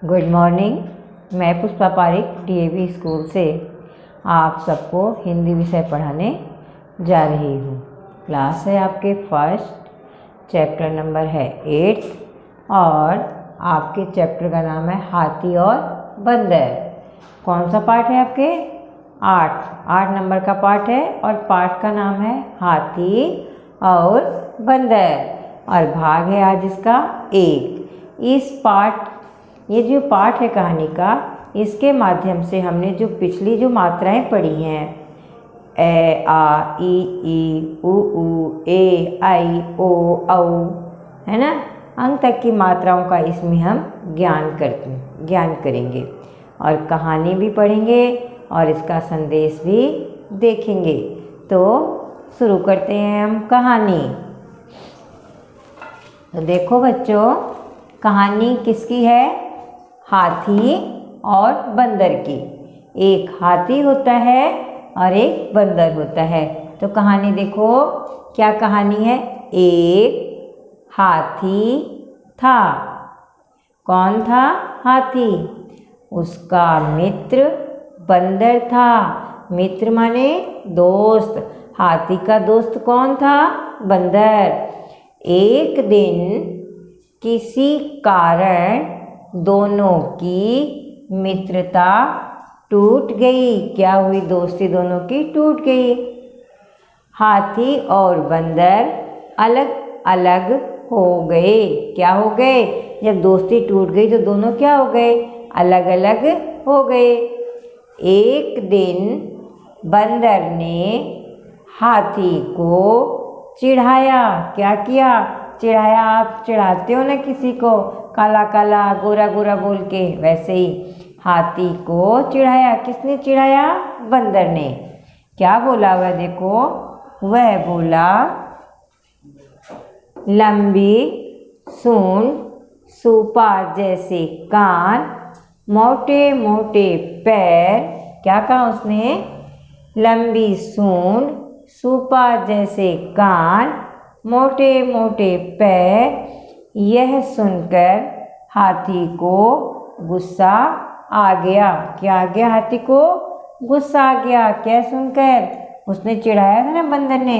Good morning. मैं Pushpa Pareek DAV school से आप सबको हिंदी विषय पढ़ाने जा रही हूँ। क्लास है आपके फर्स्ट, चैप्टर नंबर है 8 और आपके चैप्टर का नाम है हाथी और बंदर। कौन सा पार्ट है आपके? 8 नंबर का पार्ट है और पार्ट का नाम है हाथी और बंदर और भाग है आज इसका 1। ये जो पाठ है कहानी का, इसके माध्यम से हमने जो पिछली जो मात्राएं पढ़ी हैं ए आ ई उ ए आई ओ औ, है ना, अंक तक की मात्राओं का इसमें हम ज्ञान करेंगे और कहानी भी पढ़ेंगे और इसका संदेश भी देखेंगे। तो शुरू करते हैं हम कहानी। तो देखो बच्चों, कहानी किसकी है? हाथी और बंदर की। एक हाथी होता है और एक बंदर होता है। तो कहानी देखो, क्या कहानी है? एक हाथी था। कौन था हाथी? उसका मित्र बंदर था। मित्र माने दोस्त। हाथी का दोस्त कौन था? बंदर। एक दिन किसी कारण दोनों की मित्रता टूट गई। क्या हुई? दोस्ती दोनों की टूट गई। हाथी और बंदर अलग अलग हो गए। क्या हो गए? जब दोस्ती टूट गई तो दोनों क्या हो गए? अलग अलग हो गए। एक दिन बंदर ने हाथी को चिढ़ाया। क्या किया? चिढ़ाया। आप चिढ़ाते हो ना किसी को, काला काला गोरा गोरा बोल के, वैसे ही हाथी को चिढ़ाया। किसने चिढ़ाया? बंदर ने। क्या बोला वह? देखो, वह बोला, लंबी सूंड, सूपा जैसे कान, मोटे मोटे पैर। क्या कहा उसने? लंबी सूंड, सूपा जैसे कान, मोटे मोटे पैर। यह सुनकर हाथी को गुस्सा आ गया। क्या आ गया? हाथी को गुस्सा आ गया। क्या सुनकर? उसने चिढ़ाया था ना बंदर ने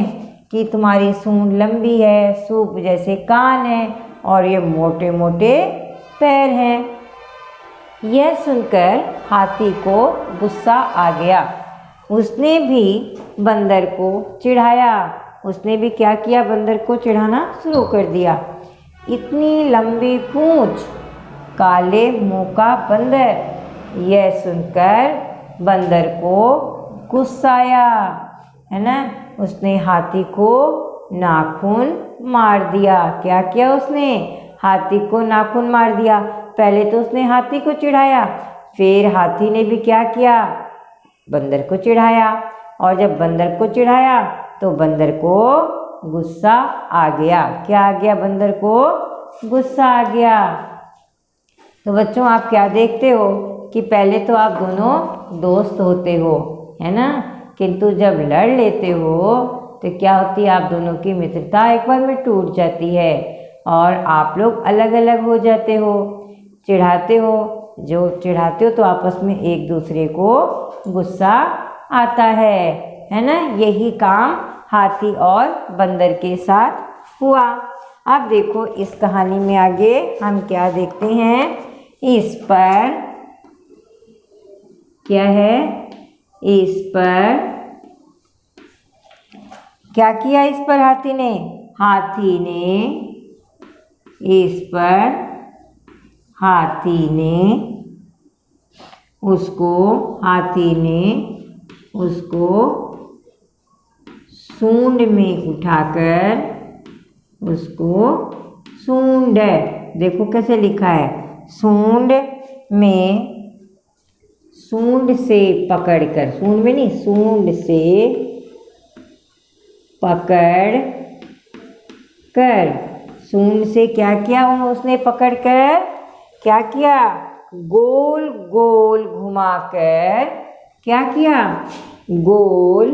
कि तुम्हारी सूंड लंबी है, सूप जैसे कान है और ये मोटे मोटे पैर हैं। यह सुनकर हाथी को गुस्सा आ गया। उसने भी बंदर को चिढ़ाया। उसने भी क्या किया? बंदर को चिढ़ाना शुरू कर दिया। इतनी लंबी पूंछ, काले मुंह का बंदर। यह सुनकर बंदर को गुस्सा आया, है ना। उसने हाथी को नाखून मार दिया। क्या किया उसने? हाथी को नाखून मार दिया। पहले तो उसने हाथी को चिढ़ाया, फिर हाथी ने भी क्या किया? बंदर को चिढ़ाया। और जब बंदर को चिढ़ाया तो बंदर को गुस्सा आ गया। क्या आ गया? बंदर को गुस्सा आ गया। तो बच्चों, आप क्या देखते हो कि पहले तो आप दोनों दोस्त होते हो, है ना, किंतु जब लड़ लेते हो तो क्या होती है? आप दोनों की मित्रता एक बार में टूट जाती है और आप लोग अलग अलग हो जाते हो। चिढ़ाते हो, जो चिढ़ाते हो तो आपस में एक दूसरे को गुस्सा आता है ना। यही काम हाथी और बंदर के साथ हुआ। अब देखो, इस कहानी में आगे हम क्या देखते हैं? इस पर क्या है? इस पर क्या किया? इस पर हाथी ने इस पर हाथी ने उसको सूंड में उठाकर उसको सूंड, देखो कैसे लिखा है, सूंड से पकड़कर, सूंड में नहीं, सूंड से पकड़ कर, सूंड से क्या किया उसने? पकड़कर क्या किया? गोल गोल घुमाकर, क्या किया? गोल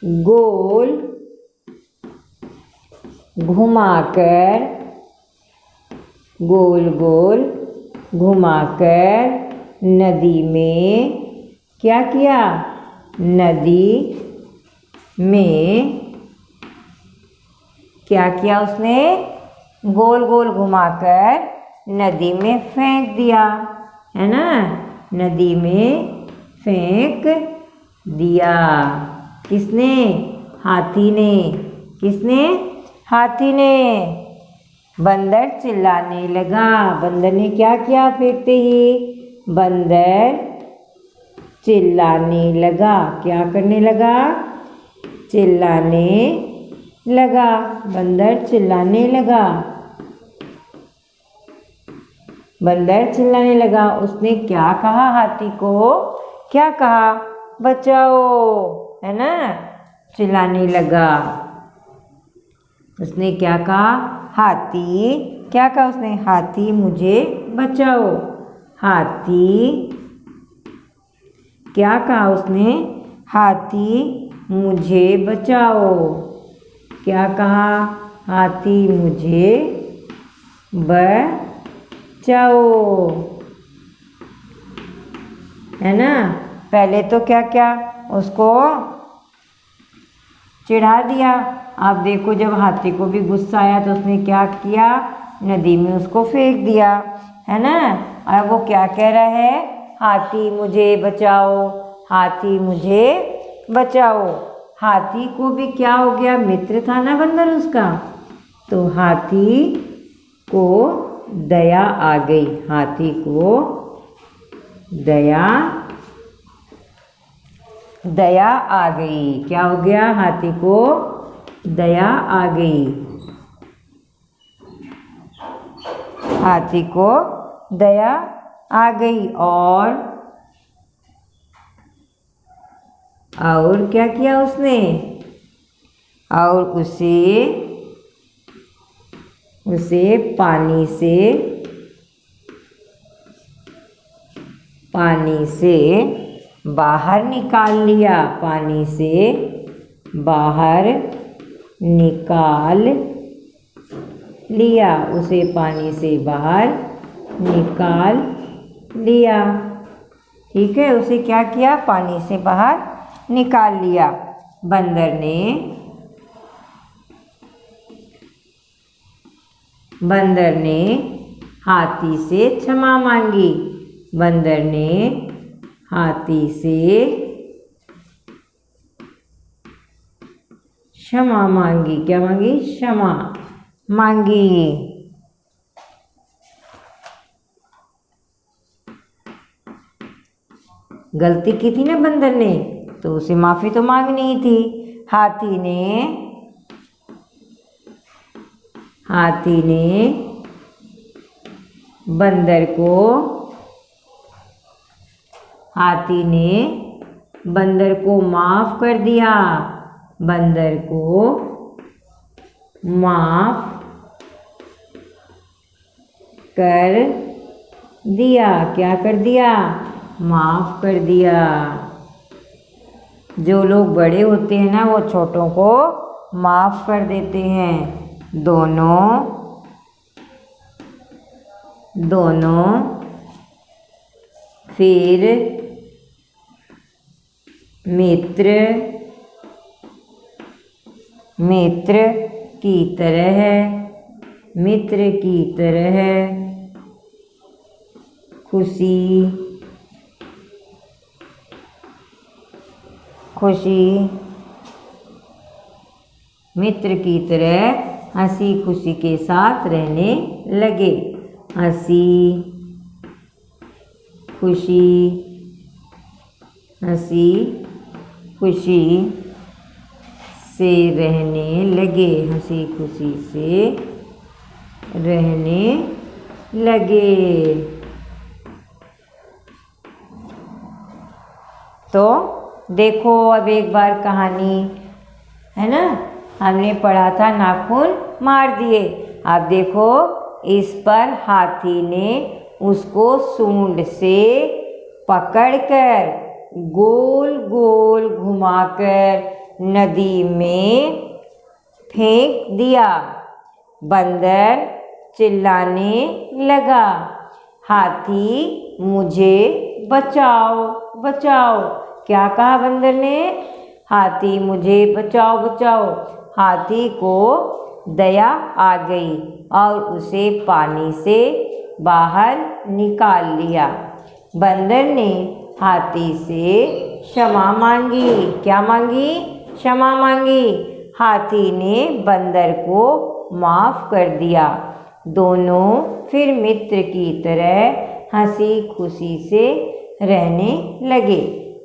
गोल घुमाकर, गोल गोल घुमाकर नदी में क्या किया, नदी में क्या किया उसने, गोल गोल घुमाकर नदी में फेंक दिया, है ना, नदी में फेंक दिया। किसने, हाथी ने। किसने, हाथी ने। बंदर चिल्लाने लगा। बंदर ने क्या किया फेंकते ही, बंदर चिल्लाने लगा। क्या करने लगा, चिल्लाने लगा। बंदर चिल्लाने लगा। बंदर चिल्लाने लगा। उसने क्या कहा हाथी को, क्या कहा, बचाओ, है ना, चिल्लाने लगा। उसने क्या कहा, हाथी, क्या कहा उसने, हाथी मुझे बचाओ। हाथी, क्या कहा उसने, हाथी मुझे बचाओ। क्या कहा, हाथी मुझे बचाओ, है ना। पहले तो क्या क्या उसको चिढ़ा दिया। आप देखो जब हाथी को भी गुस्सा आया तो उसने क्या किया, नदी में उसको फेंक दिया, है ना। और वो क्या कह रहा है, हाथी मुझे बचाओ, हाथी मुझे बचाओ। हाथी को भी क्या हो गया, मित्र था ना बंदर उसका, तो हाथी को दया आ गई। हाथी को दया आ गई। क्या हो गया, हाथी को दया आ गई। हाथी को दया आ गई। और क्या किया उसने, और उसे पानी से बाहर निकाल लिया। पानी से बाहर निकाल लिया। उसे पानी से बाहर निकाल लिया। ठीक है, उसे क्या किया, पानी से बाहर निकाल लिया। बंदर ने हाथी से क्षमा मांगी। बंदर ने हाथी से क्षमा मांगी। क्या मांगी, क्षमा मांगी। गलती की थी ना बंदर ने, तो उसे माफी तो मांगनी ही थी। हाथी ने बंदर को माफ कर दिया। बंदर को माफ कर दिया। क्या कर दिया, माफ कर दिया। जो लोग बड़े होते हैं ना, वो छोटों को माफ कर देते हैं। दोनों फिर मित्र की तरह खुशी मित्र की तरह हंसी खुशी के साथ रहने लगे। हंसी खुशी से रहने लगे। हंसी खुशी से रहने लगे। तो देखो अब एक बार कहानी, है ना, हमने पढ़ा था नाखून मार दिए। आप देखो इस पर हाथी ने उसको सूंड से पकड़कर गोल गोल घुमाकर नदी में फेंक दिया। बंदर चिल्लाने लगा। हाथी मुझे बचाओ बचाओ। क्या कहा बंदर ने? हाथी मुझे बचाओ बचाओ। हाथी को दया आ गई और उसे पानी से बाहर निकाल लिया। बंदर ने हाथी से क्षमा मांगी। क्या मांगी? क्षमा मांगी। हाथी ने बंदर को माफ़ कर दिया। दोनों फिर मित्र की तरह हंसी खुशी से रहने लगे।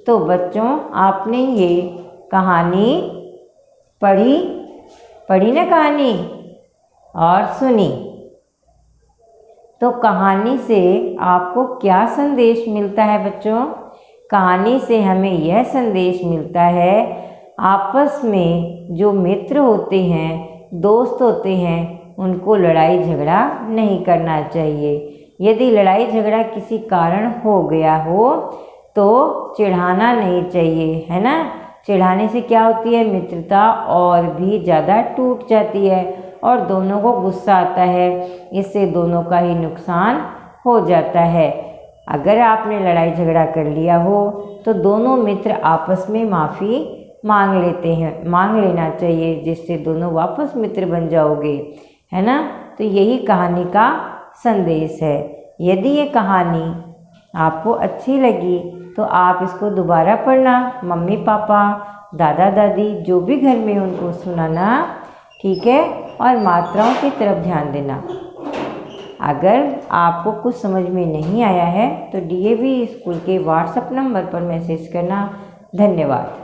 तो बच्चों, आपने ये कहानी पढ़ी ना कहानी और सुनी। तो कहानी से आपको क्या संदेश मिलता है बच्चों? कहानी से हमें यह संदेश मिलता है, आपस में जो मित्र होते हैं, दोस्त होते हैं, उनको लड़ाई झगड़ा नहीं करना चाहिए। यदि लड़ाई झगड़ा किसी कारण हो गया हो तो चिढ़ाना नहीं चाहिए, है ना। चिढ़ाने से क्या होती है? मित्रता और भी ज़्यादा टूट जाती है और दोनों को गुस्सा आता है। इससे दोनों का ही नुकसान हो जाता है। अगर आपने लड़ाई झगड़ा कर लिया हो तो दोनों मित्र आपस में माफ़ी मांग लेना चाहिए, जिससे दोनों वापस मित्र बन जाओगे, है ना। तो यही कहानी का संदेश है। यदि ये कहानी आपको अच्छी लगी तो आप इसको दोबारा पढ़ना, मम्मी पापा दादा दादी जो भी घर में उनको सुनाना, ठीक है। और मात्राओं की तरफ ध्यान देना। अगर आपको कुछ समझ में नहीं आया है तो डीएवी स्कूल के व्हाट्सएप नंबर पर मैसेज करना। धन्यवाद।